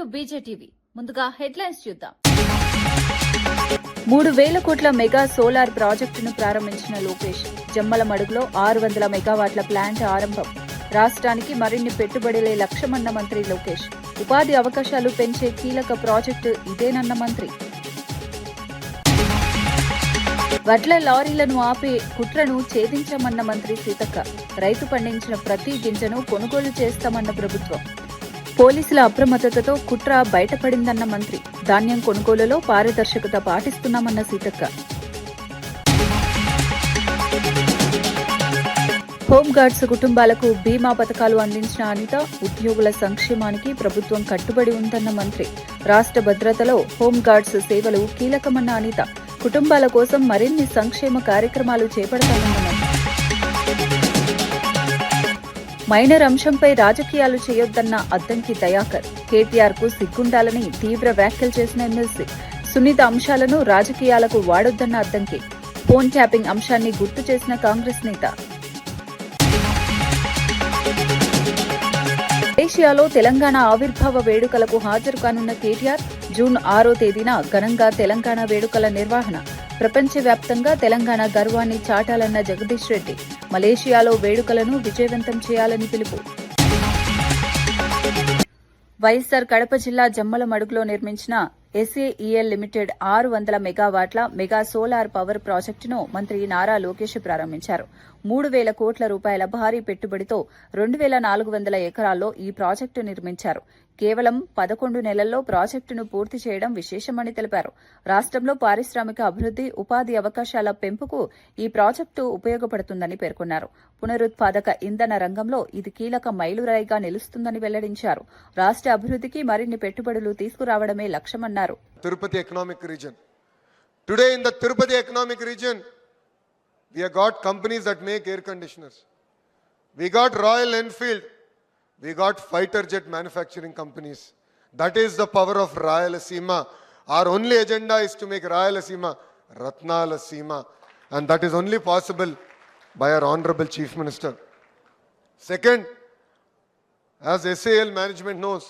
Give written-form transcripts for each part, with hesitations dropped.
To బీజేటీవీ. ముందుగా headlines చూద్దాం. 3,000 కోట్ల మెగా సోలార్ ప్రాజెక్టును ప్రారంభించిన లోకేష్. జమ్మలమడుగులో 600 మెగావాట్ల ప్లాంట్ ఆరంభం. రాష్ట్రానికి మరిన్ని పెట్టుబడులే లక్ష్యమన్న మంత్రి లోకేష్. ఉపాధి అవకాశాలు పెంచే కీలక ప్రాజెక్టు ఇదేనన్న మంత్రి. వడ్ల లారీలను ఆపే కుట్రను ఛేదించమన్న మంత్రి సీతక్క. రైతు పండించిన ప్రతి గింజను కొనుగోలు చేస్తామన్న ప్రభుత్వం. పోలీసుల అప్రమత్తతతో కుట్ర బయటపడిందన్న మంత్రి. ధాన్యం కొనుగోలులో పారదర్శకత పాటిస్తున్నామన్న సీతక్క. హోంగార్డ్స్ కుటుంబాలకు బీమా పథకాలు అందించిన అనిత. ఉద్యోగుల సంక్షేమానికి ప్రభుత్వం కట్టుబడి ఉందన్న మంత్రి. రాష్ట్ర భద్రతలో హోంగార్డ్స్ సేవలు కీలకమన్న అనిత. కుటుంబాల కోసం మరిన్ని సంక్షేమ కార్యక్రమాలు చేపడతామన్న మంత్రి. మైనర్ అంశంపై రాజకీయాలు చేయొద్దన్న అద్దంకి దయాకర్. కేటీఆర్ కు సిగ్గుండాలని తీవ్ర వ్యాఖ్యలు చేసిన ఎమ్మెల్సీ. సున్నిత అంశాలను రాజకీయాలకు వాడొద్దన్న అద్దంకి. ఫోన్ ట్యాపింగ్ అంశాన్ని గుర్తు చేసిన కాంగ్రెస్ నేత. మలేషియాలో తెలంగాణ ఆవిర్భావ వేడుకలకు హాజరు కానున్న కేటీఆర్. జూన్ 6వ తేదీన ఘనంగా తెలంగాణ వేడుకల నిర్వహణ. ప్రపంచవ్యాప్తంగా తెలంగాణ గర్వాన్ని చాటాలన్న జగదీష్ రెడ్డి. మలేషియాలో వేడుకలను విజయవంతం చేయాలని పిలుపు. వైఎస్సార్ కడప జిల్లా జమ్మలమడుగులో నిర్మించిన ఎస్ఏఈఎల్ లిమిటెడ్ 600 మెగావాట్ల మెగా సోలార్ పవర్ ప్రాజెక్టును మంత్రి నారా లోకేష్ ప్రారంభించారు. 3,000 కోట్ల రూపాయల భారీ పెట్టుబడితో 2,400 ఎకరాల్లో ఈ ప్రాజెక్టు నిర్మించారు. కేవలం 11 నెలల్లో ప్రాజెక్టును పూర్తి చేయడం విశేషమని తెలిపారు. రాష్ట్రంలో పారిశ్రామిక అభివృద్ది, ఉపాధి అవకాశాల పెంపుకు ఈ ప్రాజెక్టు ఉపయోగపడుతుందని పేర్కొన్నారు. పునరుత్పాదక ఇంధన రంగంలో ఇది కీలక మైలురాయిగా నిలుస్తుందని వెల్లడించారు. రాష్ట్ర అభివృద్దికి మరిన్ని పెట్టుబడులు తీసుకురావడమే లక్ష్యమన్నారు. Tirupati economic region. Today in the Tirupati economic region, we have got companies that make air conditioners. We got Royal Enfield. We got fighter jet manufacturing companies. That is the power of Rayalaseema. Our only agenda is to make Rayalaseema Ratnalasema, and that is only possible by our Honorable Chief Minister. Second, as SAL management knows,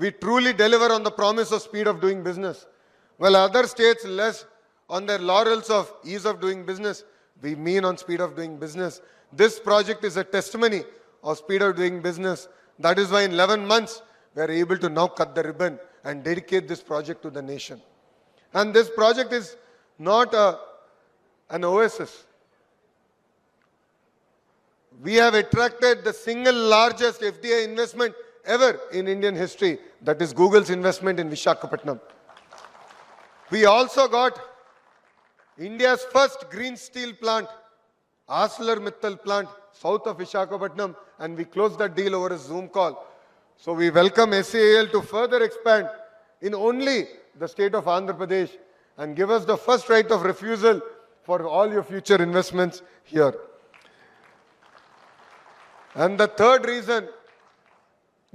we truly deliver on the promise of speed of doing business. While other states less on their laurels of ease of doing business, we mean on speed of doing business. This project is a testimony of speed of doing business. That is why in 11 months, we are able to now cut the ribbon and dedicate this project to the nation. And this project is not an oasis. We have attracted the single largest FDI investment ever in Indian history. That is Google's investment in Visakhapatnam. We also got India's first green steel plant, ArcelorMittal plant, south of Visakhapatnam, and we closed that deal over a Zoom call. So we welcome SAL to further expand in only the state of Andhra Pradesh and give us the first right of refusal for all your future investments here. And the third reason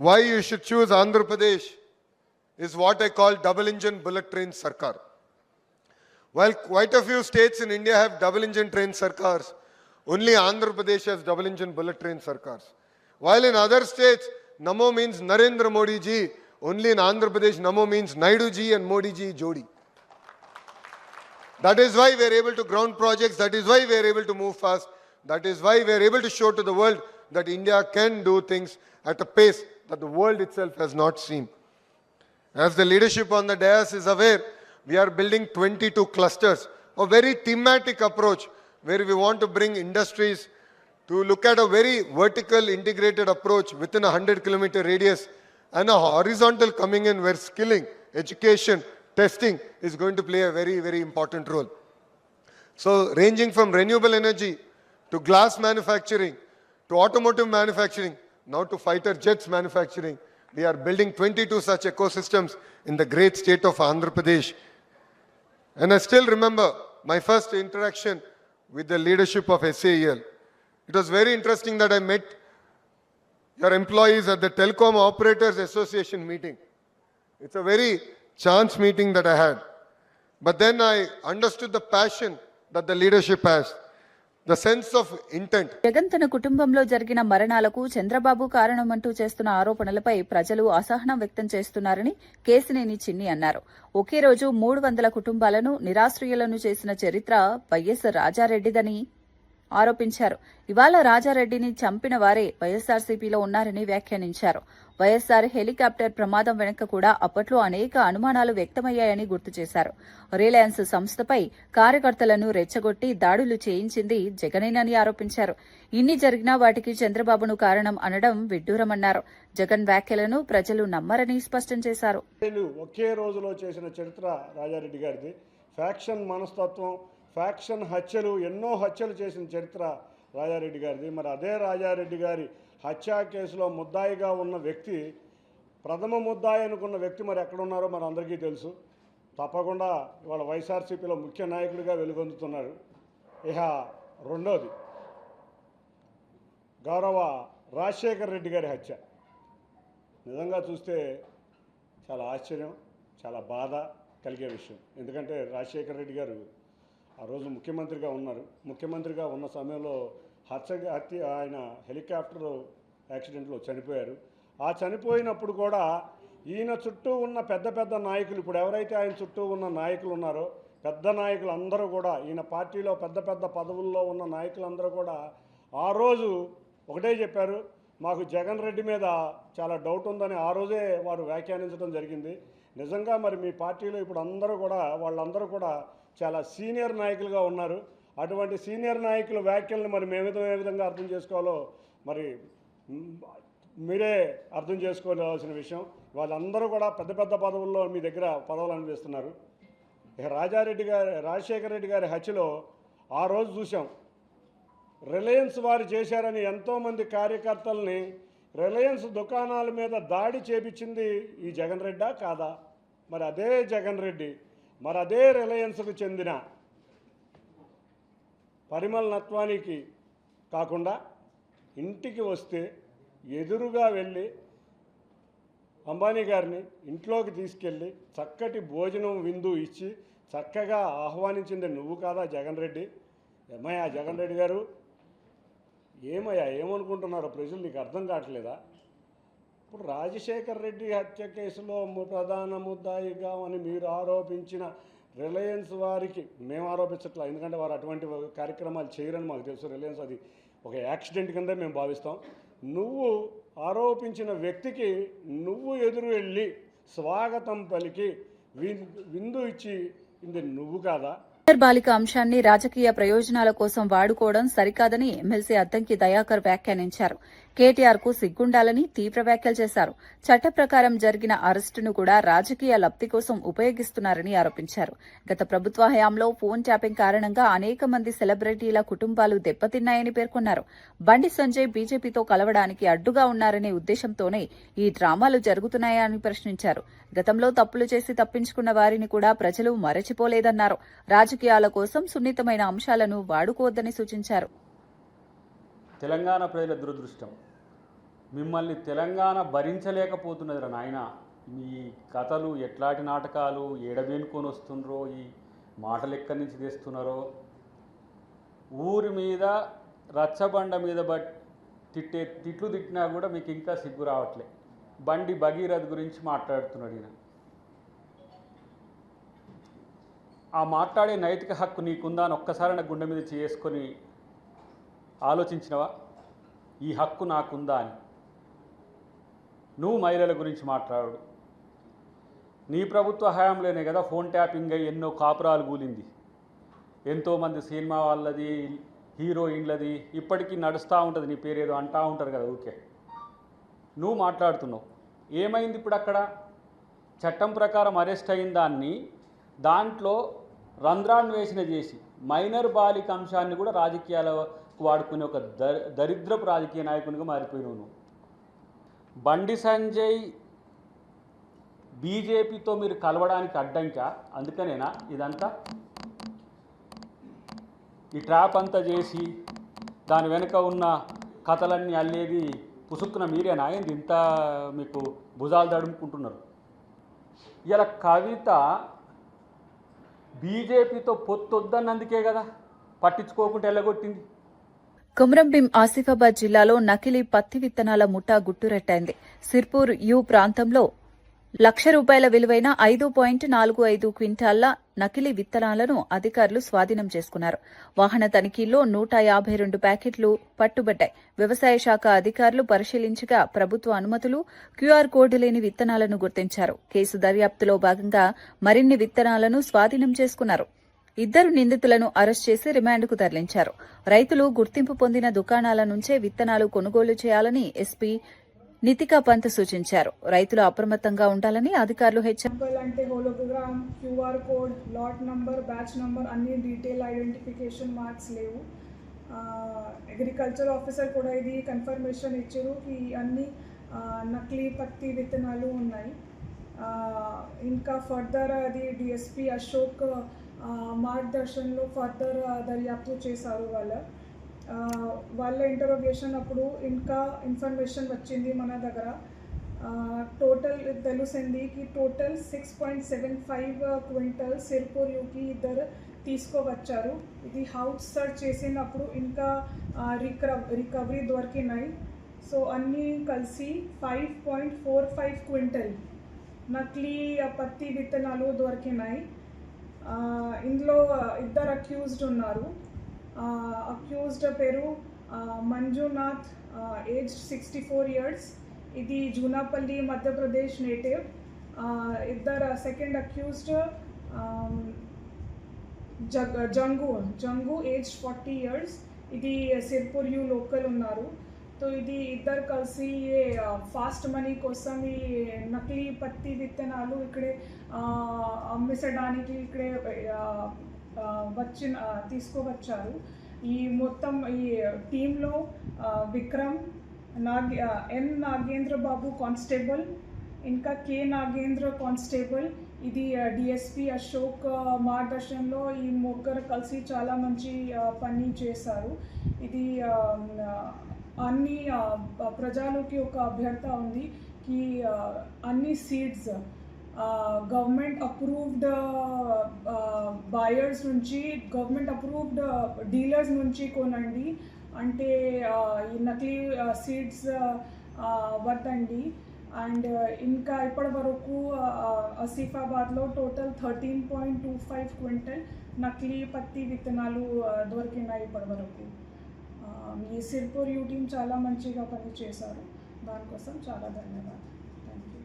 why you should choose Andhra Pradesh is what I call double engine bullet train sarkar. While quite a few states in India have double engine train sarkars, only Andhra Pradesh has double engine bullet train sarkars. While in other states, Namo means Narendra Modi ji, only in Andhra Pradesh, Namo means Naidu ji and Modi ji Jodi. That is why we are able to ground projects, that is why we are able to move fast, that is why we are able to show to the world that India can do things at a pace that the world itself has not seen. As the leadership on the dais is aware, we are building 22 clusters, a very thematic approach where we want to bring industries to look at a very vertical integrated approach within a 100-kilometer radius and a horizontal coming in where skilling, education, testing is going to play a very, very important role. So ranging from renewable energy to glass manufacturing to automotive manufacturing, now to fighter jets manufacturing, we are building 22 such ecosystems in the great state of Andhra Pradesh. And I still remember my first interaction with the leadership of SAEL. It was very interesting that I met your employees at the Telecom Operators Association meeting. It's a very chance meeting that I had. But then I understood the passion that the leadership has. the sense of intent. Jagan తన కుటుంబంలో జరిగిన మరణాలకు చంద్రబాబు కారణమంటూ చేస్తున్న ఆరోపణలపై ప్రజలు అసహనం వ్యక్తం చేస్తున్నారని కేశినేని చిన్ని అన్నారు. ఒకే రోజు 300 కుటుంబాలను నిరాశ్రయులను చేసిన చరిత్ర వైఎస్ రాజారెడ్డిదని ఆరోపించారు. ఇవాళ రాజారెడ్డిని చంపిన వారే వైఎస్సార్సీపీలో ఉన్నారని వ్యాఖ్యానించారు. వైఎస్సార్ హెలికాప్టర్ ప్రమాదం వెనుక కూడా అప్పట్లో అనేక అనుమానాలు వ్యక్తమయ్యాయని గుర్తు చేశారు. రిలయన్స్ సంస్థపై కార్యకర్తలను రెచ్చగొట్టి దాడులు చేయించింది జగనేనని ఆరోపించారు. ఇన్ని జరిగినా వాటికి చంద్రబాబును కారణం అనడం విడ్డూరమన్నారు. జగన్ వ్యాఖ్యలను ప్రజలు నమ్మరని స్పష్టం చేశారు. ఒకే రోజులో చేసిన చరిత్ర రాజారెడ్డి గారిది. ఫ్యాక్షన్ మనస్తత్వం, ఫ్యాక్షన్ హత్యలు, ఎన్నో హత్యలు చేసిన చరిత్ర రాజారెడ్డి గారిది. మరి అదే రాజారెడ్డి గారి హత్యా కేసులో ముద్దాయిగా ఉన్న వ్యక్తి, ప్రథమ ముద్దాయి అనుకున్న వ్యక్తి మరి ఎక్కడున్నారో మన అందరికీ తెలుసు. తప్పకుండా ఇవాళ వైఎస్ఆర్సీపీలో ముఖ్య నాయకుడిగా వెలుగొందుతున్నారు. ఇక రెండోది గౌరవ రాజశేఖర రెడ్డి గారి హత్య. నిజంగా చూస్తే చాలా ఆశ్చర్యం, చాలా బాధ కలిగే విషయం. ఎందుకంటే రాజశేఖర రెడ్డి గారు ఆ రోజు ముఖ్యమంత్రిగా ఉన్నారు. ముఖ్యమంత్రిగా ఉన్న సమయంలో హత్య ఆయన హెలికాప్టర్ యాక్సిడెంట్లో చనిపోయారు. ఆ చనిపోయినప్పుడు కూడా ఈయన చుట్టూ ఉన్న పెద్ద పెద్ద నాయకులు, ఇప్పుడు ఎవరైతే ఆయన చుట్టూ ఉన్న నాయకులు ఉన్నారో పెద్ద నాయకులు అందరూ కూడా, ఈయన పార్టీలో పెద్ద పెద్ద పదవుల్లో ఉన్న నాయకులందరూ కూడా ఆ రోజు ఒకటే చెప్పారు, మాకు జగన్ రెడ్డి మీద చాలా డౌట్ ఉందని ఆ రోజే వారు వ్యాఖ్యానించడం జరిగింది. నిజంగా మరి మీ పార్టీలో ఇప్పుడు అందరూ కూడా వాళ్ళందరూ కూడా చాలా సీనియర్ నాయకులుగా ఉన్నారు. అటువంటి సీనియర్ నాయకుల వ్యాఖ్యలను మరి ఏ విధంగా అర్థం చేసుకోవాలో మరి మీరే అర్థం చేసుకోవాల్సిన విషయం. వాళ్ళందరూ కూడా పెద్ద పెద్ద పదవుల్లో మీ దగ్గర పదవులు అనిపిస్తున్నారు. ఇక రాజశేఖర రెడ్డి గారి హత్యలో ఆ రోజు చూసాం, రిలయన్స్ వారు చేశారని ఎంతోమంది కార్యకర్తల్ని రిలయన్స్ దుకాణాల మీద దాడి చేపించింది ఈ జగన్ రెడ్డా కాదా? మరి అదే జగన్ రెడ్డి, మరి అదే రిలయన్స్కు చెందిన పరిమళ నత్వానికి కాకుండా ఇంటికి వస్తే ఎదురుగా వెళ్ళి అంబానీ గారిని ఇంట్లోకి తీసుకెళ్ళి చక్కటి భోజనం విందు ఇచ్చి చక్కగా ఆహ్వానించింది నువ్వు కాదా జగన్ రెడ్డి? ఏమయ్యా జగన్ రెడ్డి గారు, ఏమనుకుంటున్నారో ప్రజలు నీకు అర్థం కావట్లేదా? ఇప్పుడు రాజశేఖర రెడ్డి హత్య కేసులో ప్రధాన ముద్దాయిగా అని మీరు ఆరోపించిన రిలయన్స్ వారికి, మేము ఆరోపించట్లా, ఎందుకంటే వారు అటువంటి కార్యక్రమాలు చేయరని మాకు తెలుసు. రిలయన్స్ అది ఒక యాక్సిడెంట్ కింద మేము భావిస్తాం. నువ్వు ఆరోపించిన వ్యక్తికి నువ్వు ఎదురు వెళ్ళి స్వాగతం పలికి విందు ఇచ్చి ఇది నువ్వు కాదా? బాలిక అంశాన్ని రాజకీయ ప్రయోజనాల కోసం వాడుకోవడం సరికాదని ఎమ్మెల్సీ అద్దంకి దయాకర్ వ్యాఖ్యానించారు. కేటీఆర్ కు సిగ్గుండాలని తీవ్ర వ్యాఖ్యలు చేశారు. చట్ట ప్రకారం జరిగిన అరెస్టును కూడా రాజకీయ లబ్ది కోసం ఉపయోగిస్తున్నారని ఆరోపించారు. గత ప్రభుత్వ హయాంలో ఫోన్ ట్యాపింగ్ కారణంగా అనేక మంది సెలబ్రిటీల కుటుంబాలు దెబ్బతిన్నాయని పేర్కొన్నారు. బండి సంజయ్ బీజేపీతో కలవడానికి అడ్డుగా ఉన్నారనే ఉద్దేశంతోనే ఈ డ్రామాలు జరుగుతున్నాయా అని ప్రశ్నించారు. గతంలో తప్పులు చేసి తప్పించుకున్న వారిని కూడా ప్రజలు మరచిపోలేదన్నారు. రాజకీయాల కోసం సున్నితమైన అంశాలను వాడుకోవద్దని సూచించారు. తెలంగాణ ప్రజల దురదృష్టం, మిమ్మల్ని తెలంగాణ భరించలేకపోతున్నదిరా నాయన. ఈ కథలు ఎట్లాంటి నాటకాలు ఏడబేనుకొని వస్తుండ్రో, ఈ మాటలు ఎక్కడి నుంచి తెస్తున్నారో, ఊరి మీద రచ్చబండ మీద తిట్లు తిట్టినా కూడా మీకు ఇంకా సిగ్గు రావట్లే. బండి భగీరథ్ గురించి మాట్లాడుతున్నాడు ఈయన. ఆ మాట్లాడే నైతిక హక్కు నీకుందా అని ఒక్కసారి నా గుండె మీద చేసుకొని ఆలోచించినవా? ఈ హక్కు నాకుందా అని. నువ్వు మహిళల గురించి మాట్లాడు. నీ ప్రభుత్వ హయాంలోనే కదా ఫోన్ ట్యాపింగ్ అయ్యి ఎన్నో కాపురాలు కూలింది. ఎంతోమంది సినిమా వాళ్ళది, హీరోయిన్లది ఇప్పటికీ నడుస్తూ ఉంటుంది. నీ పేరు ఏదో అంటూ ఉంటారు కదా ఊకే. నువ్వు మాట్లాడుతున్నావు. ఏమైంది ఇప్పుడు అక్కడ? చట్టం ప్రకారం అరెస్ట్ అయిన దాంట్లో రంధ్రాన్వేషణ చేసి మైనర్ బాలిక అంశాన్ని కూడా రాజకీయాలకు వాడుకునే ఒక దరిద్రపు రాజకీయ నాయకునిగా మారిపోయినావు నువ్వు. బండి సంజయ్ బీజేపీతో మీరు కలవడానికి అడ్డంకా? అందుకనేనా ఇదంతా? ఈ ట్రాప్ అంతా చేసి దాని వెనుక ఉన్న కథలన్నీ అల్లేది పుసుక్కున మీరేనా? ఏంది ఇంత మీకు భుజాలు దడుముకుంటున్నారు? ఇలా కవిత బీజేపీతో పొత్తొద్దన్నందుకే కదా పట్టించుకోకుండా వెళ్ళగొట్టింది. కొమరంభీం ఆసిఫాబాద్ జిల్లాలో నకిలీ పత్తి విత్తనాల ముఠా గుట్టురట్టయింది. సిర్పూర్ యు ప్రాంతంలో ₹1,00,000 విలువైన 5.45 క్వింటాళ్ల నకిలీ విత్తనాలను అధికారులు స్వాధీనం చేసుకున్నారు. వాహన తనిఖీల్లో 152 ప్యాకెట్లు పట్టుబడ్డాయి. వ్యవసాయ శాఖ అధికారులు పరిశీలించగా ప్రభుత్వ అనుమతులు, క్యూఆర్ కోడ్ లేని విత్తనాలను గుర్తించారు. కేసు దర్యాప్తులో భాగంగా మరిన్ని విత్తనాలను స్వాధీనం చేసుకున్నారు. 2 నిందితులను అరెస్ట్ చేసి రిమాండ్కు తరలించారు. రైతులు గుర్తింపు పొందిన దుకాణాల నుంచే విత్తనాలు కొనుగోలు చేయాలని ఎస్పీ నితికా పంత్ సూచించారు. రైతులు అప్రమత్తంగా ఉండాలని అధికారులు హెచ్చరించారు. అంటే hologram, QR code, lot number, batch number అన్ని డీటెయిల్ ఐడెంటిఫికేషన్ మార్క్స్ లేవు. అగ్రికల్చర్ ఆఫీసర్ కూడా ఇది కన్ఫర్మేషన్ ఇచ్చారు కి అన్ని నకిలీ పత్తి విత్తనాలు ఉన్నాయి. ఇంకా ఫర్దర్ అది డిఎస్పీ అశోక్ మార్గదర్శనంలో ఫర్దర్ దర్యాప్తు చేశారు. వాళ్ళ ఇంటరోగేషన్ అప్పుడు ఇంకా ఇన్ఫర్మేషన్ వచ్చింది మన దగ్గర. టోటల్ తెలిసింది కి టోటల్ 6.75 క్వింటల్ సిర్పూర్ యూకి ఇద్దరు తీసుకువచ్చారు. ఇది హౌస్ సర్చ్ చేసినప్పుడు ఇంకా రికవరీ దొరికినాయి. సో అన్నీ కలిసి 5.45 క్వింటల్ నకిలీ పత్తి విత్తనాలు దొరికినాయి. ఇందులో 2 అక్యూజ్డ్ ఉన్నారు. అక్యూజ్డ్ పేరు మంజునాథ్, ఏజ్ 64 years. ఇది జూనాపల్లి మధ్యప్రదేశ్ నేటివ్. సెకండ్ అక్యూజ్డ్ జంగు ఏజ్ 40 years. ఇది సిర్పూర్ యూ లోకల్ ఉన్నారు. तो ఇది ఇద్దరు కలిసి ఫాస్ట్ మనీ కోసం ఈ నకిలీ పత్తి విత్తనాలు ఇక్కడే అమ్మించడానికి ఇక్కడే తీసుకువచ్చారు. ఈ మొత్తం ఈ టీంలో విక్రమ్, ఎన్ నాగేంద్ర బాబు కానిస్టేబుల్, ఇంకా కే నాగేంద్ర కానిస్టేబుల్, ఇది డిఎస్పీ అశోక్ మార్గదర్శనంలో ఈ ముగ్గురు కలిసి చాలా మంచి పని చేశారు. ఇది అన్ని ప్రజలకి ఒక అభ్యర్థ ఉంది కి అన్ని సీడ్స్ గవర్నమెంట్ అప్రూవ్డ్ బయర్స్ నుంచి, గవర్నమెంట్ అప్రూవ్డ్ డీలర్స్ నుంచి కొనండి. అంటే ఈ నకిలీ సీడ్స్ వద్దండి. అండ్ ఇంకా ఇప్పటి వరకు ఆసిఫాబాద్లో టోటల్ 13.25 క్వింటల్ నకిలీ పత్తి విత్తనాలు దొరికినాయి ఇప్పటి వరకు. ఈ సిర్పూర్ యూ టీం చాలా మంచిగా పనిచేశారు. దానికోసం చాలా ధన్యవాదాలు. Thank you.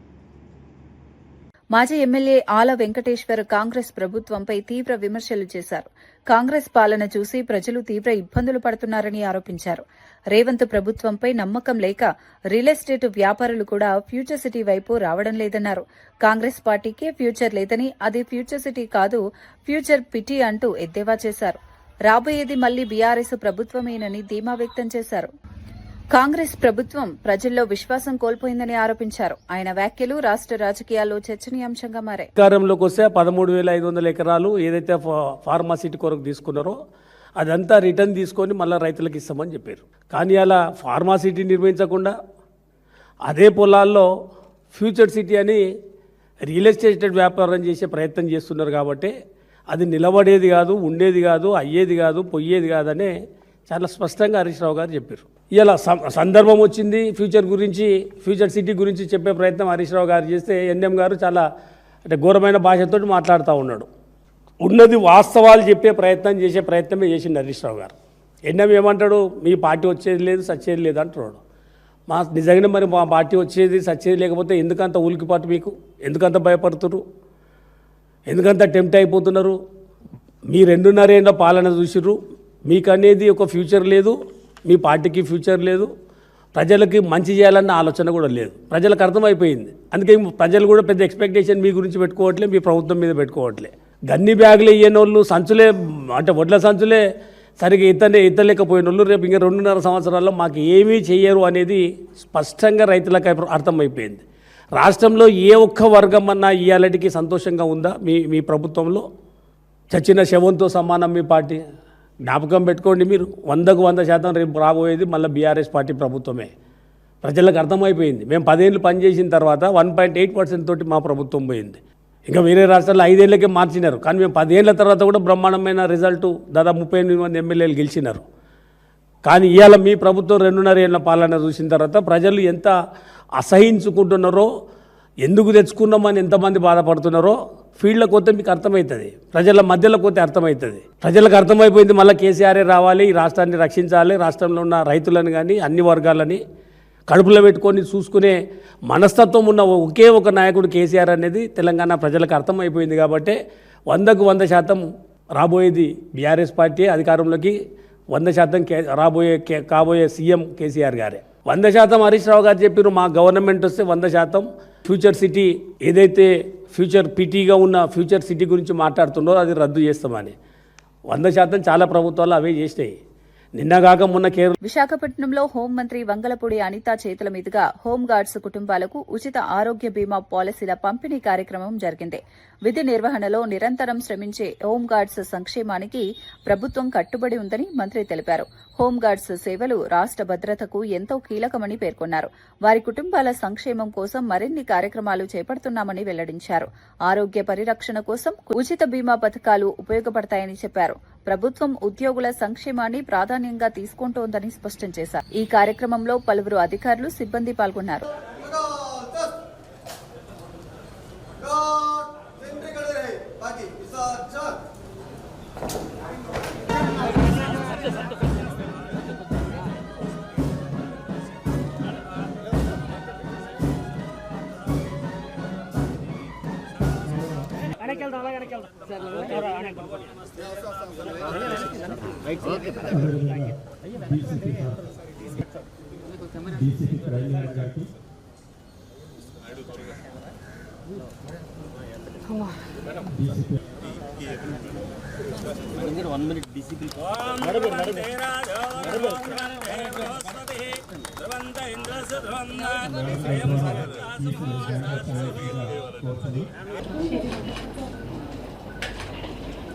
మాజీ ఎమ్మెల్యే ఆల వెంకటేశ్వర్ కాంగ్రెస్ ప్రభుత్వంపై తీవ్ర విమర్శలు చేశారు. కాంగ్రెస్ పాలన చూసి ప్రజలు తీవ్ర ఇబ్బందులు పడుతున్నారని ఆరోపించారు. రేవంత్ ప్రభుత్వంపై నమ్మకం లేక రియల్ ఎస్టేట్ వ్యాపారులు కూడా ఫ్యూచర్ సిటీ వైపు రావడం లేదన్నారు. కాంగ్రెస్ పార్టీకే ఫ్యూచర్ లేదని, అది ఫ్యూచర్ సిటీ కాదు, ఫ్యూచర్ పిటి అంటూ ఎద్దేవా చేశారు. రాబోయేది మళ్లీ బీఆర్ఎస్ ప్రభుత్వమేనని ధీమా వ్యక్తం చేశారు. కాంగ్రెస్ ప్రభుత్వం ప్రజల్లో విశ్వాసం కోల్పోయిందని ఆరోపించారు. ఆయన వ్యాఖ్యలు రాష్ట్ర రాజకీయాల్లో చర్చనీయాంశంగా మారాయి. అధికారంలోకి వస్తే 13,500 ఎకరాలు ఏదైతే ఫార్మాసిటీ కొరకు తీసుకున్నారో అదంతా రిటర్న్ తీసుకొని మళ్ళీ రైతులకు ఇస్తామని చెప్పారు. కానీ అలా ఫార్మాసిటీ నిర్మించకుండా అదే పొలాల్లో ఫ్యూచర్ సిటీ అని రియల్ ఎస్టేట్ వ్యాపారం చేసే ప్రయత్నం చేస్తున్నారు. కాబట్టి అది నిలబడేది కాదు, ఉండేది కాదు, అయ్యేది కాదు, పొయ్యేది కాదనే చాలా స్పష్టంగా హరీష్ రావు గారు చెప్పారు. ఇలా సందర్భం వచ్చింది ఫ్యూచర్ సిటీ గురించి చెప్పే ప్రయత్నం హరీష్ రావు గారు చేస్తే ఎన్ఎం గారు చాలా ఘోరమైన భాషతో మాట్లాడుతూ ఉన్నాడు. ఉన్నది వాస్తవాలు చెప్పే చేసే ప్రయత్నమే చేసింది హరీష్ రావు గారు. ఎన్ఎం ఏమంటాడు, మీ పార్టీ వచ్చేది లేదు, సచ్చేది లేదు అంటున్నాడు. నిజంగానే మరి మా పార్టీ వచ్చేది సచ్చేది లేకపోతే ఎందుకంత ఉలికిపాటు, మీకు ఎందుకంత భయపడుతున్నారు, ఎందుకంత టెంప్ట్ అయిపోతున్నారు? మీ 2.5 ఏళ్ల పాలన చూసిర్రు, మీకు అనేది ఒక ఫ్యూచర్ లేదు, మీ పార్టీకి ఫ్యూచర్ లేదు, ప్రజలకి మంచి చేయాలన్న ఆలోచన కూడా లేదు. ప్రజలకు అర్థమైపోయింది. అందుకే ప్రజలు కూడా పెద్ద ఎక్స్పెక్టేషన్ మీ గురించి పెట్టుకోవట్లే, మీ ప్రభుత్వం మీద పెట్టుకోవట్లే. గన్ని బ్యాగులు ఇయ్యని వాళ్ళు, సంచులే అంటే వడ్ల సంచులే సరిగ్గా ఎత్తలేకపోయిన వాళ్ళు రేపు ఇంకా 2.5 సంవత్సరాల్లో మాకు ఏమీ చెయ్యరు అనేది స్పష్టంగా రైతులకు అర్థమైపోయింది. రాష్ట్రంలో ఏ ఒక్క వర్గం అన్నా ఇయ్యాలటికి సంతోషంగా ఉందా మీ ప్రభుత్వంలో? చచ్చిన శవంతో సమానం మీ పార్టీ. జ్ఞాపకం పెట్టుకోండి, మీరు 100కు 100% రేపు రాబోయేది మళ్ళీ బీఆర్ఎస్ పార్టీ ప్రభుత్వమే. ప్రజలకు అర్థమైపోయింది. మేము 10 ఏళ్ళు పనిచేసిన తర్వాత 1.8% తోటి మా ప్రభుత్వం పోయింది. ఇంకా వేరే రాష్ట్రాల్లో 5 ఏళ్ళకే మార్చినారు, కానీ మేము 10 ఏళ్ళ తర్వాత కూడా బ్రహ్మాండమైన రిజల్టు దాదాపు 38 మంది ఎమ్మెల్యేలు గెలిచినారు. కానీ ఇవాళ మీ ప్రభుత్వం 2.5 ఏళ్ళ పాలన చూసిన తర్వాత ప్రజలు ఎంత అసహించుకుంటున్నారో, ఎందుకు తెచ్చుకున్నామని ఎంతమంది బాధపడుతున్నారో ఫీల్డ్లోకి పోతే మీకు అర్థమవుతుంది, ప్రజల మధ్యలోకి పోతే అర్థమవుతుంది. ప్రజలకు అర్థమైపోయింది మళ్ళీ కేసీఆరే రావాలి, ఈ రాష్ట్రాన్ని రక్షించాలి, రాష్ట్రంలో ఉన్న రైతులను కానీ అన్ని వర్గాలని కడుపులో పెట్టుకొని చూసుకునే మనస్తత్వం ఉన్న ఒకే ఒక నాయకుడు కేసీఆర్ అనేది తెలంగాణ ప్రజలకు అర్థమైపోయింది. కాబట్టి 100కు 100% రాబోయేది బీఆర్ఎస్ పార్టీ అధికారంలోకి, 100% కాబోయే సీఎం కేసీఆర్ గారే. 100% హరీష్ రావు గారు చెప్పారు, మా గవర్నమెంట్ వస్తే 100% ఫ్యూచర్ సిటీ ఏదైతే ఫ్యూచర్ పిటీగా ఉన్న ఫ్యూచర్ సిటీ గురించి మాట్లాడుతున్నారో అది రద్దు చేస్తామని. 100% చాలా ప్రభుత్వాలు అవే చేసినాయి. నిన్నగాక మొన్న కేరళ విశాఖపట్నంలో హోంమంత్రి వంగలపూడి అనిత చేతుల మీదుగా హోంగార్డ్స్ కుటుంబాలకు ఉచిత ఆరోగ్య బీమా పాలసీల పంపిణీ కార్యక్రమం జరిగింది. విధి నిర్వహణలో నిరంతరం శ్రమించే హోంగార్డ్స్ సంక్షేమానికి ప్రభుత్వం కట్టుబడి ఉందని మంత్రి తెలిపారు. హోంగార్డ్స్ సేవలు రాష్ట్ర భద్రతకు ఎంతో కీలకమని పేర్కొన్నారు. వారి కుటుంబాల సంక్షేమం కోసం మరిన్ని కార్యక్రమాలు చేపడుతున్నామని వెల్లడించారు. ఆరోగ్య పరిరక్షణ కోసం ఉచిత బీమా పథకాలు ఉపయోగపడతాయని చెప్పారు. ప్రభుత్వం ఉద్యోగుల సంక్షేమాన్ని ప్రాధాన్యంగా తీసుకుంటోందని స్పష్టం చేశారు. ఈ కార్యక్రమంలో పలువురు అధికారులు, సిబ్బంది పాల్గొన్నారు.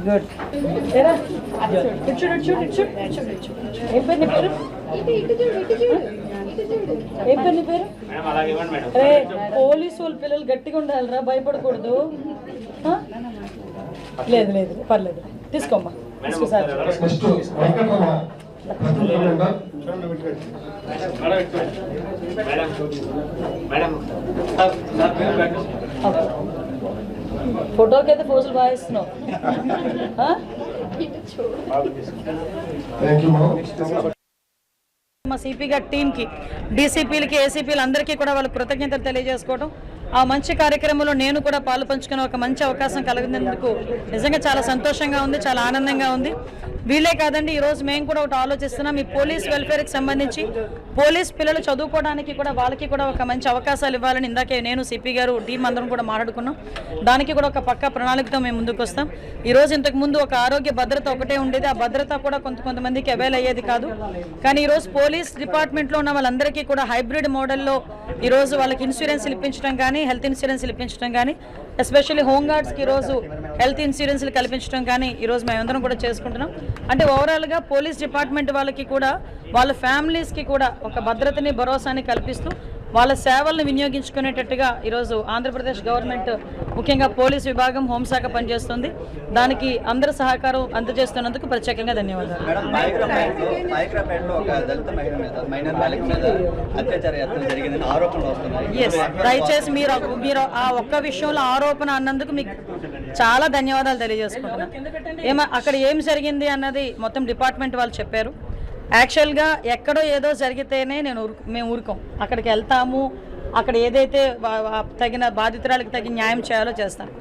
గుడ్ ఏం పేరు నీ పేరు? ఏం పేరు నీ పేరు? అరే పోలీసు వాళ్ళ పిల్లలు గట్టిగా ఉండాలిరా, భయపడకూడదు. లేదు లేదు పర్లేదు, తీసుకోమ్మా తీసుకో సార్. ఫోటోకి అయితే పోజులు బాగా ఇస్తున్నావు. మా సిపి గారి టీంకి, డీసీపీలకి, ఏసీపీలు అందరికీ కూడా వాళ్ళ కృతజ్ఞతలు తెలియజేసుకోవడం, ఆ మంచి కార్యక్రమంలో నేను కూడా పాలు పంచుకునే ఒక మంచి అవకాశం కలిగినందుకు నిజంగా చాలా సంతోషంగా ఉంది, చాలా ఆనందంగా ఉంది. వీళ్ళే కాదండి, ఈరోజు మేము కూడా ఒకటి ఆలోచిస్తున్నాం. ఈ పోలీస్ వెల్ఫేర్కి సంబంధించి పోలీస్ పిల్లలు చదువుకోవడానికి కూడా వాళ్ళకి కూడా ఒక మంచి అవకాశాలు ఇవ్వాలని ఇందాకే నేను, సిపి గారు, టీం అందరం కూడా మాట్లాడుకున్నాం. దానికి కూడా ఒక పక్కా ప్రణాళికతో మేము ముందుకు వస్తాం. ఈరోజు ఇంతకుముందు ఒక ఆరోగ్య భద్రత ఒకటే ఉండేది, ఆ భద్రత కూడా కొంతమందికి అవైల్ అయ్యేది కాదు. కానీ ఈరోజు పోలీస్ డిపార్ట్మెంట్లో ఉన్న వాళ్ళందరికీ కూడా హైబ్రిడ్ మోడల్లో ఈరోజు వాళ్ళకి ఇన్సూరెన్స్లు ఇప్పించడం కానీ, హెల్త్ ఇన్సూరెన్స్లు ఇప్పించడం కానీ, ఎస్పెషల్లీ హోంగార్డ్స్కి ఈరోజు హెల్త్ ఇన్సూరెన్స్లు కల్పించడం కానీ ఈరోజు మేమందరం కూడా చేసుకుంటున్నాం. అంటే ఓవరాల్గా పోలీస్ డిపార్ట్మెంట్ వాళ్ళకి కూడా, వాళ్ళ ఫ్యామిలీస్కి కూడా ఒక భద్రతని, భరోసాని కల్పిస్తూ వాళ్ళ సేవలను వినియోగించుకునేటట్టుగా ఈరోజు ఆంధ్రప్రదేశ్ గవర్నమెంట్, ముఖ్యంగా పోలీస్ విభాగం, హోంశాఖ పనిచేస్తుంది. దానికి అందరి సహకారం అందజేస్తున్నందుకు ప్రత్యేకంగా ధన్యవాదాలు. ఎస్, దయచేసి మీరు ఆ ఒక్క విషయంలో ఆరోపణ అన్నందుకు మీకు చాలా ధన్యవాదాలు తెలియజేసుకుంటున్నాను. అక్కడ ఏం జరిగింది అన్నది మొత్తం డిపార్ట్మెంట్ వాళ్ళు చెప్పారు. యాక్చువల్గా ఎక్కడో ఏదో జరిగితేనే మేము ఊరుకోం, అక్కడికి వెళ్తాము, అక్కడ ఏదైతే తగిన బాధితురాలకు తగిన న్యాయం చేయాలో చేస్తాను.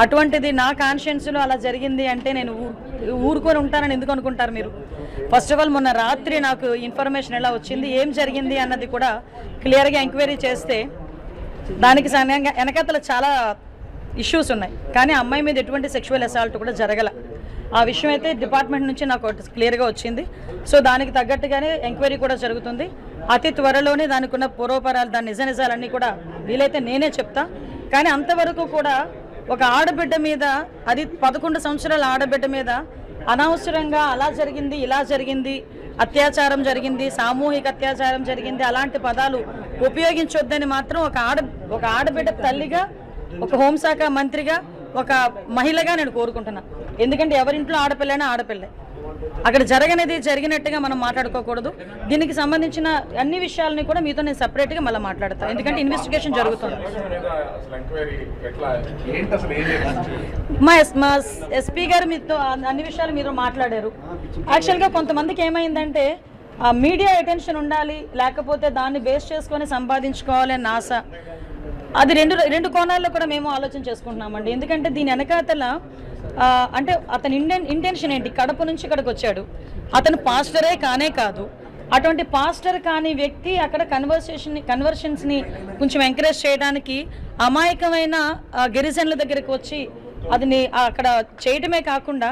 అటువంటిది నా కాన్షియన్స్లో అలా జరిగింది అంటే నేను ఊరుకొని ఉంటానని ఎందుకు అనుకుంటారు మీరు? ఫస్ట్ ఆఫ్ ఆల్ మొన్న రాత్రి నాకు ఇన్ఫర్మేషన్ ఎలా వచ్చింది, ఏం జరిగింది అన్నది కూడా క్లియర్గా ఎంక్వైరీ చేస్తే దానికి వెనకతల చాలా ఇష్యూస్ ఉన్నాయి. కానీ అమ్మాయి మీద ఎటువంటి సెక్షువల్ అసాల్ట్ కూడా జరగల. ఆ విషయం అయితే డిపార్ట్మెంట్ నుంచి నాకు క్లియర్గా వచ్చింది. సో దానికి తగ్గట్టుగానే ఎంక్వైరీ కూడా జరుగుతుంది. అతి త్వరలోనే దానికి ఉన్న పూర్వపరాలు, దాని నిజాలన్నీ కూడా వీలైతే నేనే చెప్తా. కానీ అంతవరకు కూడా ఒక ఆడబిడ్డ మీద, అది 11 సంవత్సరాల ఆడబిడ్డ మీద అనవసరంగా అలా జరిగింది, ఇలా జరిగింది, అత్యాచారం జరిగింది, సామూహిక అత్యాచారం జరిగింది, అలాంటి పదాలు ఉపయోగించొద్దని మాత్రం ఒక ఆడబిడ్డ తల్లిగా, ఒక హోంశాఖ మంత్రిగా ఒక మహిళగా నేను కోరుకుంటున్నా. ఎందుకంటే ఎవరింట్లో ఆడపిల్లైనా ఆడపిల్లే. అక్కడ జరగనేది జరిగినట్టుగా మనం మాట్లాడుకోకూడదు. దీనికి సంబంధించిన అన్ని విషయాలని కూడా మీతో నేను సెపరేట్గా మళ్ళీ మాట్లాడతాను, ఎందుకంటే ఇన్వెస్టిగేషన్ జరుగుతుంది. మా ఎస్పీ గారు మీతో అన్ని విషయాలు మీరు మాట్లాడారు. యాక్చువల్గా కొంతమందికి ఏమైందంటే మీడియా అటెన్షన్ ఉండాలి, లేకపోతే దాన్ని బేస్ చేసుకొని సంపాదించుకోవాలి అన్న ఆశ. అది రెండు కోణాల్లో కూడా మేము ఆలోచన చేసుకుంటున్నామండి. ఎందుకంటే దీని వెనకాతల అంటే అతని ఇంటెన్షన్ ఏంటి? కడప నుంచి ఇక్కడికి వచ్చాడు, అతను పాస్టరే కానే కాదు. అటువంటి పాస్టర్ కాని వ్యక్తి అక్కడ కన్వర్షన్స్ని కొంచెం ఎంకరేజ్ చేయడానికి అమాయకమైన గిరిజనుల దగ్గరికి వచ్చి అదిని అక్కడ చేయటమే కాకుండా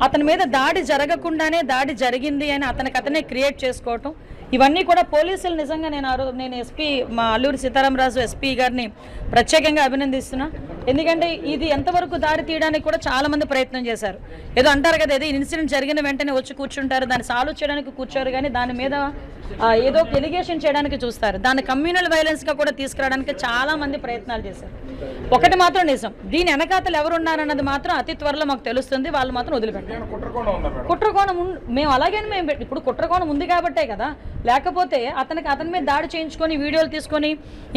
అతని మీద దాడి జరగకుండానే దాడి జరిగింది అని అతనే క్రియేట్ చేసుకోవటం, ఇవన్నీ కూడా పోలీసులు నిజంగా నేను ఎస్పీ మా అల్లూరి సీతారామరాజు ఎస్పీ గారిని ప్రత్యేకంగా అభినందిస్తున్నా. ఎందుకంటే ఇది ఎంతవరకు దారి తీయడానికి కూడా చాలా మంది ప్రయత్నం చేశారు. ఏదో అంటారు కదా, ఏదో ఇన్సిడెంట్ జరిగిన వెంటనే వచ్చి కూర్చుంటారు, దాన్ని సాల్వ్ చేయడానికి కూర్చోరు, కానీ దాని మీద ఏదో ఎలిగేషన్ చేయడానికి చూస్తారు. దాన్ని కమ్యూనల్ వైలెన్స్గా కూడా తీసుకురావడానికి చాలా మంది ప్రయత్నాలు చేశారు. ఒకటి మాత్రం నిజం, దీని వెనకాతలు ఎవరున్నారన్నది మాత్రం అతి త్వరలో మాకు తెలుస్తుంది. వాళ్ళు మాత్రం వదిలిపెట్టారు. కుట్రకోణం మేము అలాగే ఇప్పుడు కుట్రకోణం ఉంది కాబట్టే కదా, లేకపోతే అతని మీద దాడి చేయించుకొని వీడియోలు తీసుకొని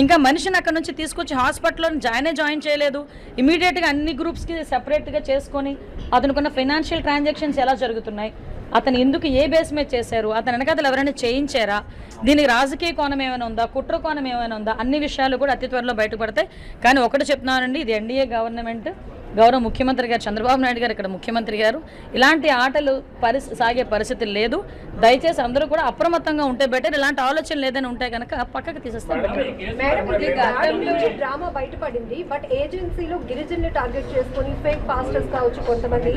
ఇంకా మనిషిని అక్కడ నుంచి తీసుకొచ్చి హాస్పిటల్లో జాయిన్ చేయలేదు. ఇమీడియట్గా అన్ని గ్రూప్స్కి సెపరేట్గా చేసుకొని అతనుకున్న ఫైనాన్షియల్ ట్రాన్సాక్షన్స్ ఎలా జరుగుతున్నాయి, అతను ఎందుకు ఏ బేస్ మీద చేశారు, అతని వెనకాతలు ఎవరైనా చేయించారా, దీనికి రాజకీయ కోణం ఏమైనా ఉందా, కుట్ర కోణం ఏమైనా ఉందా, అన్ని విషయాలు కూడా అతి త్వరలో బయటపడతాయి. కానీ ఒకటి చెప్తున్నానండి, ఇది ఎన్డీఏ గవర్నమెంట్, గౌరవ ముఖ్యమంత్రి గారు చంద్రబాబు నాయుడు గారు ఇక్కడ ముఖ్యమంత్రి గారు, ఇలాంటి ఆటలు సాగే పరిస్థితి లేదు. దయచేసి అందరూ కూడా అప్రమత్తంగా ఉంటే బెటర్. ఇలాంటి ఆలోచనలు ఏదైనా ఉంటే కనుక పక్కకు తీసేస్తాం. డ్రామా బయటపడింది, బట్ ఏజెన్సీలో గిరిజనులు టార్గెట్ చేసుకుని ఫేక్ పాస్టర్స్ కావచ్చు, కొంతమంది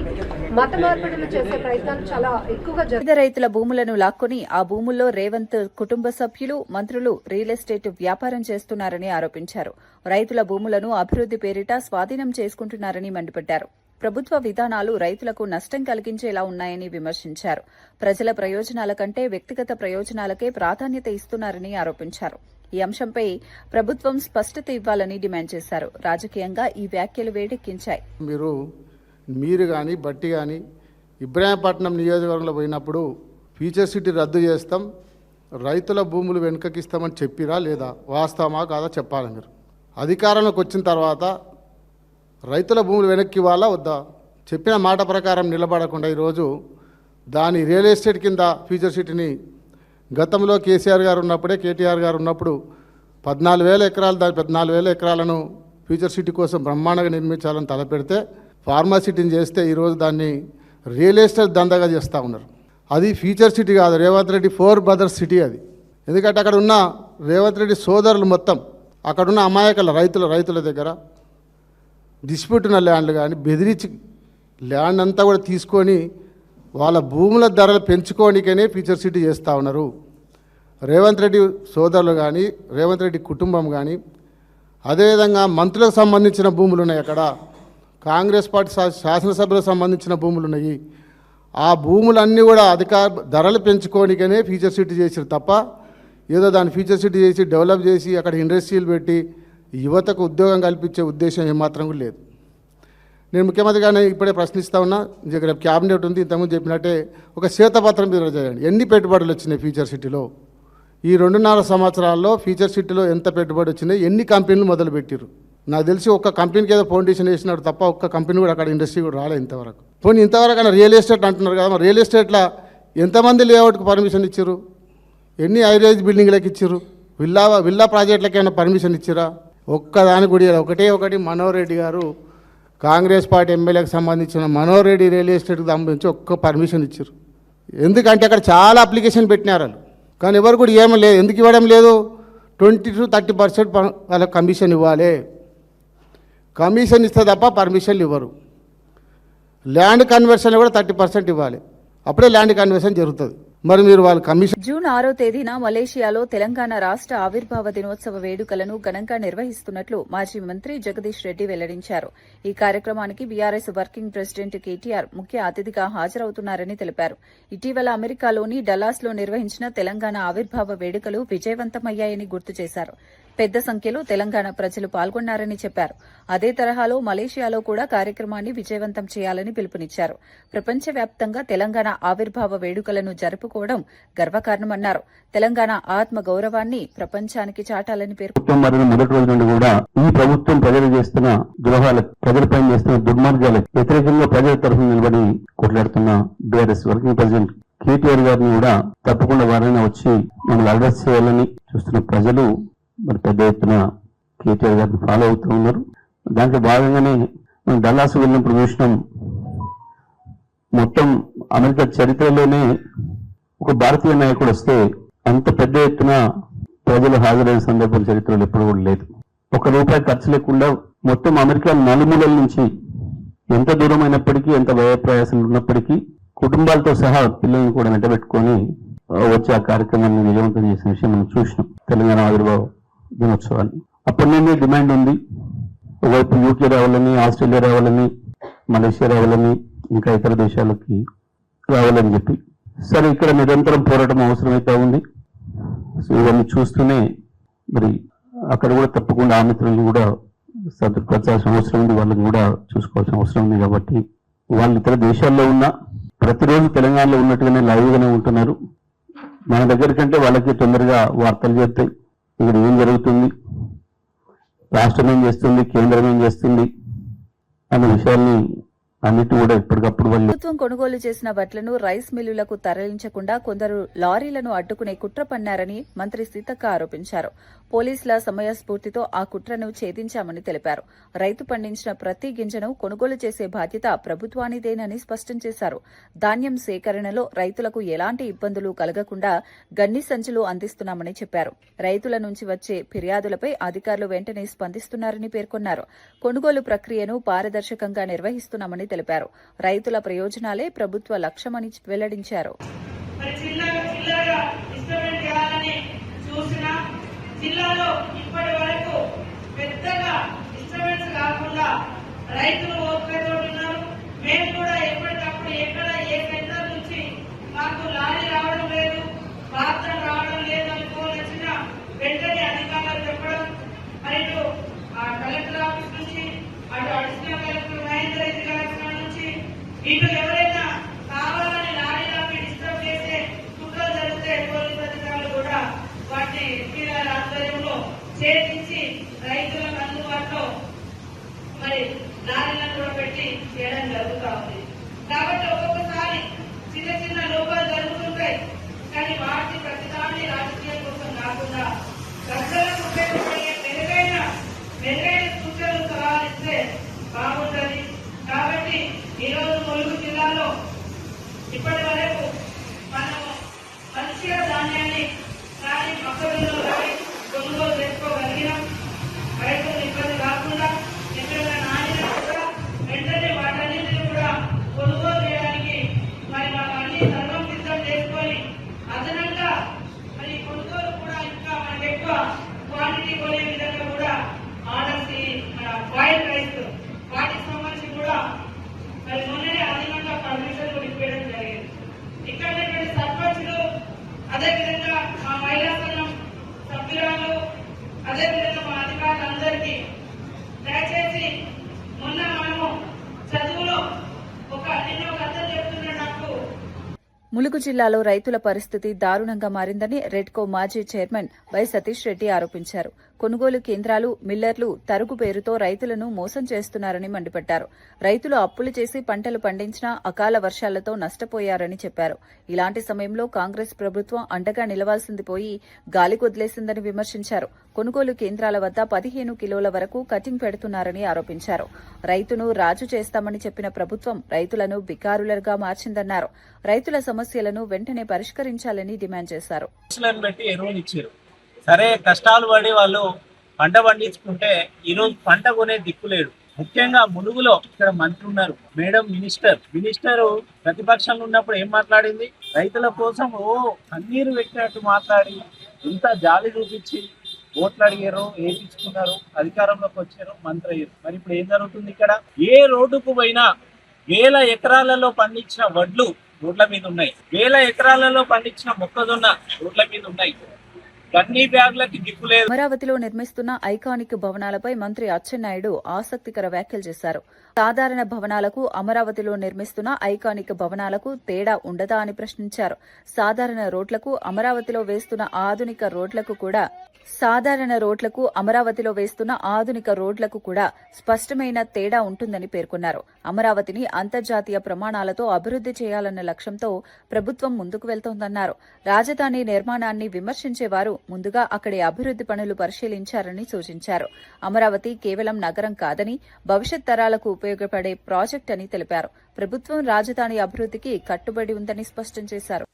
మత మార్పిడులు చేసే ప్రయత్నాలు చాలా ఎక్కువగా పేద రైతుల భూములను లాక్కొని ఆ భూముల్లో రేవంత్ కుటుంబ సభ్యులు, మంత్రులు రియల్ ఎస్టేట్ వ్యాపారం చేస్తున్నారని ఆరోపించారు. రైతుల భూములను అభివృద్ది పేరిట స్వాధీనం చేసుకుంటున్నారని మండిపడ్డారు. ప్రభుత్వ విధానాలు రైతులకు నష్టం కలిగించేలా ఉన్నాయని విమర్శించారు. ప్రజల ప్రయోజనాల కంటే వ్యక్తిగత ప్రయోజనాలకే ప్రాధాన్యత ఇస్తున్నారని ఆరోపించారు. ఈ అంశంపై ప్రభుత్వం స్పష్టత ఇవ్వాలని డిమాండ్ చేశారు. రాజకీయంగా ఈ వ్యాఖ్యలు వేడెక్కించాయి. మీరు కానీ బట్టి కానీ ఇబ్రాహీంపట్నం నియోజకవర్గంలో పోయినప్పుడు ఫ్యూచర్ సిటీ రద్దు చేస్తాం, రైతుల భూములు వెనుకకిస్తామని చెప్పిరా లేదా? వాస్తవమా కాదా చెప్పాలి. మీరు అధికారంలోకి వచ్చిన తర్వాత రైతుల భూములు వెనక్కి ఇవ్వాలా వద్దా? చెప్పిన మాట ప్రకారం నిలబడకుండా ఈరోజు దాని రియల్ ఎస్టేట్ కింద ఫ్యూచర్ సిటీని గతంలో కేసీఆర్ గారు ఉన్నప్పుడే, కేటీఆర్ గారు ఉన్నప్పుడు 14,000 ఎకరాలు, దాని 14,000 ఎకరాలను ఫ్యూచర్ సిటీ కోసం బ్రహ్మాండంగా నిర్మించాలని తలపెడితే ఫార్మా సిటీని చేస్తే ఈరోజు దాన్ని రియల్ ఎస్టేట్ దందాగా చేస్తూ ఉన్నారు. అది ఫ్యూచర్ సిటీ కాదు, రేవంత్ రెడ్డి 4 బ్రదర్స్ సిటీ అది. ఎందుకంటే అక్కడ ఉన్న రేవంత్ రెడ్డి సోదరులు మొత్తం అక్కడున్న అమాయకుల రైతుల దగ్గర డిస్ప్యూట్ ఉన్న ల్యాండ్లు కానీ బెదిరించి ల్యాండ్ అంతా కూడా తీసుకొని వాళ్ళ భూముల ధరలు పెంచుకోనికనే ఫ్యూచర్ సిటీ చేస్తూ ఉన్నారు. రేవంత్ రెడ్డి సోదరులు కానీ, రేవంత్ రెడ్డి కుటుంబం కానీ, అదేవిధంగా మంత్రులకు సంబంధించిన భూములు ఉన్నాయి, అక్కడ కాంగ్రెస్ పార్టీ శాసనసభ్యులకు సంబంధించిన భూములు ఉన్నాయి. ఆ భూములన్నీ కూడా ధరలు పెంచుకోనికనే ఫ్యూచర్ సిటీ చేసారు తప్ప ఏదో దాన్ని ఫ్యూచర్ సిటీ చేసి డెవలప్ చేసి అక్కడ ఇండస్ట్రీలు పెట్టి యువతకు ఉద్యోగం కల్పించే ఉద్దేశం ఏమాత్రం కూడా లేదు. నేను ముఖ్యమంత్రి గారిని ఇప్పుడే ప్రశ్నిస్తూ ఉన్నా, ఇక్కడ క్యాబినెట్ ఉంది, ఇంతకుముందు చెప్పినట్టే ఒక శ్వేతపత్రం మీద చేయండి. ఎన్ని పెట్టుబడులు వచ్చినాయి ఫ్యూచర్ సిటీలో? ఈ 2.5 సంవత్సరాల్లో ఫ్యూచర్ సిటీలో ఎంత పెట్టుబడి వచ్చినాయి, ఎన్ని కంపెనీలు మొదలుపెట్టారు? నాకు తెలిసి ఒక్క కంపెనీకి ఏదో ఫౌండేషన్ వేసినాడు తప్ప ఒక్క కంపెనీ కూడా అక్కడ ఇండస్ట్రీ కూడా రాలేదు ఇంతవరకు. పోనీ ఇంతవరకు అయినా రియల్ ఎస్టేట్ అంటున్నారు కదా, రియల్ ఎస్టేట్లో ఎంతమంది లేఅవుట్కి పర్మిషన్ ఇచ్చారు? ఎన్ని హైరైజ్ బిల్డింగ్లకు ఇచ్చారు? విల్లా ప్రాజెక్టులకు ఏమైనా పర్మిషన్ ఇచ్చారా? ఒక్కదానికి కూడా ఒకటి మనోహర్ రెడ్డి గారు కాంగ్రెస్ పార్టీ ఎమ్మెల్యేకి సంబంధించిన మనోహర్ రెడ్డి రియల్ ఎస్టేట్కి సంబంధించి ఒక్క పర్మిషన్ ఇచ్చారు. ఎందుకంటే అక్కడ చాలా అప్లికేషన్ పెట్టినారు వాళ్ళు, కానీ ఎవరు కూడా ఏమీ లేదు. ఎందుకు ఇవ్వడం లేదు? 20 to 30% వాళ్ళకి కమిషన్ ఇవ్వాలి. కమిషన్ ఇస్తే తప్ప పర్మిషన్లు ఇవ్వరు. ల్యాండ్ కన్వర్షన్ కూడా 30% ఇవ్వాలి, అప్పుడే ల్యాండ్ కన్వర్షన్ జరుగుతుంది. మరి మీరు వాళ్ళ కమిషన్. జూన్ 6వ తేదీన మలేషియాలో తెలంగాణ రాష్ట్ర ఆవిర్భావ దినోత్సవ వేడుకలను ఘనంగా నిర్వహిస్తున్నట్లు మాజీ మంత్రి జగదీష్ రెడ్డి వెల్లడించారు. ఈ కార్యక్రమానికి బీఆర్ఎస్ వర్కింగ్ ప్రెసిడెంట్ కేటీఆర్ ముఖ్య అతిథిగా హాజరవుతున్నారని తెలిపారు. ఇటీవల అమెరికాలోని డల్లాస్లో నిర్వహించిన తెలంగాణ ఆవిర్భావ వేడుకలు విజయవంతమయ్యాయని గుర్తు చేశారు. పెద్ద సంఖ్యలో తెలంగాణ ప్రజలు పాల్గొన్నారని చెప్పారు. అదే తరహాలో మలేషియాలో కూడా కార్యక్రమాన్ని విజయవంతం చేయాలని పిలుపునిచ్చారు. ప్రపంచవ్యాప్తంగా తెలంగాణ ఆవిర్భావ వేడుకలను జరుపుకోవడం గర్వకారణమన్నారు. తెలంగాణ ఆత్మ గౌరవాన్ని ప్రపంచానికి చాటాలని పేర్కొన్నారు. మొదటి రోజు నుండి కూడా ఈ ప్రభుత్వం ప్రజలు చేస్తున్న ద్రోహాలకు, ప్రజలపై చేస్తున్న దుర్మార్గాలకు వ్యతిరేకంగా ప్రజల తరఫున నిలబడి కొట్లాడుతున్న బీఆర్ఎస్ వర్కింగ్ ప్రెసిడెంట్ కేటీఆర్ గారిని కూడా తప్పకుండా వారైనా వచ్చి మమ్మల్ని అడ్రస్ చేయాలని చూస్తున్న ప్రజలు మరి పెద్ద ఎత్తున కేటీఆర్ గారిని ఫాలో అవుతూ ఉన్నారు. దాంట్లో భాగంగానే మనం డల్లాస్ వెళ్ళినప్పుడు చూసినాం, మొత్తం అమెరికా చరిత్రలోనే ఒక భారతీయ నాయకుడు వస్తే అంత పెద్ద ఎత్తున ప్రజలు హాజరైన సందర్భం చరిత్రలో ఎప్పుడు కూడా లేదు. ₹1 ఖర్చు లేకుండా మొత్తం అమెరికా నలుమూలల నుంచి ఎంత దూరం అయినప్పటికీ, ఎంత వ్యయప్రయాసాలు ఉన్నప్పటికీ కుటుంబాలతో సహా పిల్లల్ని కూడా వెంటబెట్టుకొని వచ్చి ఆ కార్యక్రమాన్ని విజయవంతం చేసిన విషయం మనం చూసినాం. తెలంగాణ ఆవిర్భావ దినోత్సవాన్ని అప్పటి నుండి డిమాండ్ ఉంది. ఒకవైపు యూకే రావాలని, ఆస్ట్రేలియా రావాలని, మలేషియా రావాలని, ఇంకా ఇతర దేశాలకి రావాలని చెప్పి, సరే ఇక్కడ నిరంతరం పోరాటం అవసరమైతే ఉంది. సో ఇవన్నీ చూస్తూనే మరి అక్కడ కూడా తప్పకుండా ఆ మిత్రులను కూడా సంతృప్తిపరచాల్సిన అవసరం ఉంది, వాళ్ళని కూడా చూసుకోవాల్సిన అవసరం ఉంది. కాబట్టి వాళ్ళు ఇతర దేశాల్లో ఉన్న ప్రతిరోజు తెలంగాణలో ఉన్నట్టుగానే లైవ్గానే ఉంటున్నారు. మన దగ్గర కంటే వాళ్ళకి తొందరగా వార్తలు చెప్తాయి, ఇక్కడ ఏం జరుగుతుంది, రాష్ట్రం ఏం చేస్తుంది, కేంద్రం ఏం చేస్తుంది అనే విషయాల్ని అన్నిటి కూడా ఎప్పటికప్పుడు వాళ్ళు. ప్రభుత్వం కొనుగోలు చేసిన వడ్లను రైస్ మిల్లులకు తరలించకుండా కొందరు లారీలను అడ్డుకునే కుట్ర పన్నారని మంత్రి సీతక్క ఆరోపించారు. పోలీసుల సమయస్ఫూర్తితో ఆ కుట్రను ఛేదించామని తెలిపారు. రైతు పండించిన ప్రతి గింజను కొనుగోలు చేసే బాధ్యత ప్రభుత్వానిదేనని స్పష్టం చేశారు. ధాన్యం సేకరణలో రైతులకు ఎలాంటి ఇబ్బందులు కలగకుండా గన్ని సంచులు అందిస్తున్నామని చెప్పారు. రైతుల నుంచి వచ్చే ఫిర్యాదులపై అధికారులు వెంటనే స్పందిస్తున్నారని పేర్కొన్నారు. కొనుగోలు ప్రక్రియను పారదర్శకంగా నిర్వహిస్తున్నామని తెలిపారు. రైతుల ప్రయోజనాలే ప్రభుత్వ లక్ష్యమని వెల్లడించారు. జిల్లాలో ఇప్పటి వరకు పెద్దగా డిస్టర్బెన్స్ కాకుండా రైతులు ఓపికతో ఉన్నారు. మేము కూడా ఎప్పటికప్పుడు ఎక్కడ ఏ సెంటర్ నుంచి మాకు లారీ రావడం లేదు, వార్తలు రావడం లేదు అని ఫోన్ వచ్చినా వెంటనే అధికారులు చెప్పడం, మరి ఇటు కలెక్టర్ ఆఫీస్ నుంచి, అటు అడిషనల్ కలెక్టర్ మహేందర్ రెడ్డి గారి నుంచి, ఇటు ఎవరైనా కావాలని లారీ ఆపి డిస్టర్బ్ చేసే కుట్రలు జరిగితే పోలీసు అధికారులు కూడా వాటిని ఎస్పీఆర్ ఆధ్వర్యంలో చేర్చి రైతులకు అందుబాటులో మరి లారీలను కూడా పెట్టి చేయడం జరుగుతూ ఉంది. కాబట్టి ఒక్కొక్కసారి చిన్న చిన్న లోపాలు జరుగుతుంటాయి, కానీ వాటి ప్రతిదాన్ని రాజకీయం కోసం కాకుండా ప్రజలకు ఉపయోగపడే మెరుగైన సూచనలు సలహాలు ఇస్తే బాగుంటుంది. కాబట్టి ఈరోజు ములుగు జిల్లాలో ఇప్పటి వరకు మనం మంచిగా ధాన్యాన్ని కానీ మొక్కజొన్నలు కానీ కొనుగోలు చేసుకోగలిగినాం. రైతులు ఇబ్బంది కాకుండా ఎక్కడైనా నాణ్యత కూడా వెంటనే వాటన్నింటినీ కూడా కొనుగోలు చేయడానికి మరి మనం అన్ని సర్వం సిద్ధం చేసుకొని అదనంగా మరి కొనుగోలు కూడా ఇంకా మనకి ఎక్కువ క్వాంటిటీ కొనే విధంగా కూడా ఆర్డర్స్ బాయిల్ రైస్ వాటికి సంబంధించి కూడా మరి మొన్ననే అదనంగా పర్మిషన్ కూడా ఇవ్వడం జరిగింది. ఇక్కడ సర్పంచులు, అదేవిధంగా మా మహిళా సంఘం సభ్యురాలు, అదేవిధంగా మా అధికారులందరికీ దయచేసి మొన్న మనము చదువులో నిన్న ఒక అర్థం చెప్తున్న నాకు ములుగు జిల్లాలో రైతుల పరిస్థితి దారుణంగా మారిందని రెడ్కో మాజీ చైర్మన్ వై సతీష్ రెడ్డి ఆరోపించారు. కొనుగోలు కేంద్రాలు, మిల్లర్లు తరుగు పేరుతో రైతులను మోసం చేస్తున్నారని మండిపడ్డారు. రైతులు అప్పులు చేసి పంటలు పండించినా అకాల వర్షాలతో నష్టపోయారని చెప్పారు. ఇలాంటి సమయంలో కాంగ్రెస్ ప్రభుత్వం అండగా నిలవాల్సింది పోయి గాలికొదిలేసిందని విమర్శించారు. కొనుగోలు కేంద్రాల వద్ద 15 కిలోల వరకు కటింగ్ పెడుతున్నారని ఆరోపించారు. రైతును రాజు చేస్తామని చెప్పిన ప్రభుత్వం రైతులను బికారులుగా మార్చిందన్నారు. రైతుల సమస్యలను వెంటనే పరిష్కరించాలని డిమాండ్ చేశారు. సరే కష్టాలు పడి వాళ్ళు పంట పండించుకుంటే ఈరోజు పంట కొనే దిక్కులేడు. ముఖ్యంగా ములుగులో ఇక్కడ మంత్రి ఉన్నారు, మేడం మినిస్టర్ ప్రతిపక్షంలో ఉన్నప్పుడు ఏం మాట్లాడింది? రైతుల కోసం కన్నీరు పెట్టినట్టు మాట్లాడి ఇంత జాలి చూపించి ఓట్లు అడిగారు, వేయించుకున్నారు, అధికారంలోకి వచ్చారు, మంత్రి అయ్యారు. మరి ఇప్పుడు ఏం జరుగుతుంది? ఇక్కడ ఏ రోడ్డుకు పోయినా 1000 ఎకరాలలో పండించిన వడ్లు రోడ్ల మీద ఉన్నాయి, 1000 ఎకరాలలో పండించిన మొక్కజొన్న రోడ్ల మీద ఉన్నాయి. గన్నీ బ్యాగులకి దిక్కు లేదు. అమరావతిలో నిర్మిస్తున్న ఐకానిక్ భవనాలపై మంత్రి అచ్చెన్నాయుడు ఆసక్తికర వ్యాఖ్యలు చేశారు. సాధారణ భవనాలకు అమరావతిలో నిర్మిస్తున్న ఐకానిక్ భవనాలకు తేడా ఉండదా అని ప్రశ్నించారు. సాధారణ రోడ్లకు అమరావతిలో వేస్తున్న ఆధునిక రోడ్లకు కూడా స్పష్టమైన తేడా ఉంటుందని పేర్కొన్నారు. అమరావతిని అంతర్జాతీయ ప్రమాణాలతో అభివృద్ది చేయాలన్న లక్ష్యంతో ప్రభుత్వం ముందుకు వెళ్తోందన్నారు. రాజధాని నిర్మాణాన్ని విమర్శించేవారు ముందుగా అక్కడి అభివృద్ది పనులు పరిశీలించారని సూచించారు. అమరావతి కేవలం నగరం కాదని భవిష్యత్ తరాలకు ఉపయోగపడే ప్రాజెక్ట్ అని తెలిపారు. ప్రభుత్వం రాజధాని అభివృద్దికి కట్టుబడి ఉందని స్పష్టం చేశారు.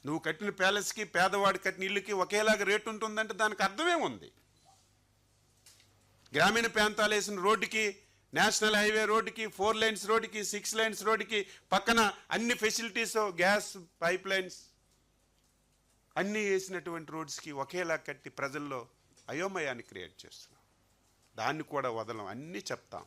నువ్వు కట్టిన ప్యాలెస్కి పేదవాడు కట్టిన ఇల్లుకి ఒకేలాగా రేటు ఉంటుందంటే దానికి అర్థమే ఉంది. గ్రామీణ ప్రాంతాలు వేసిన రోడ్డుకి, నేషనల్ హైవే రోడ్డుకి, 4 lanes రోడ్డుకి, 6 lanes రోడ్డుకి పక్కన అన్ని ఫెసిలిటీస్, గ్యాస్ పైప్ లైన్స్ అన్నీ వేసినటువంటి రోడ్స్కి ఒకేలా కట్టి ప్రజల్లో అయోమయాన్ని క్రియేట్ చేస్తున్నాం. దాన్ని కూడా వదలం, అన్నీ చెప్తాం.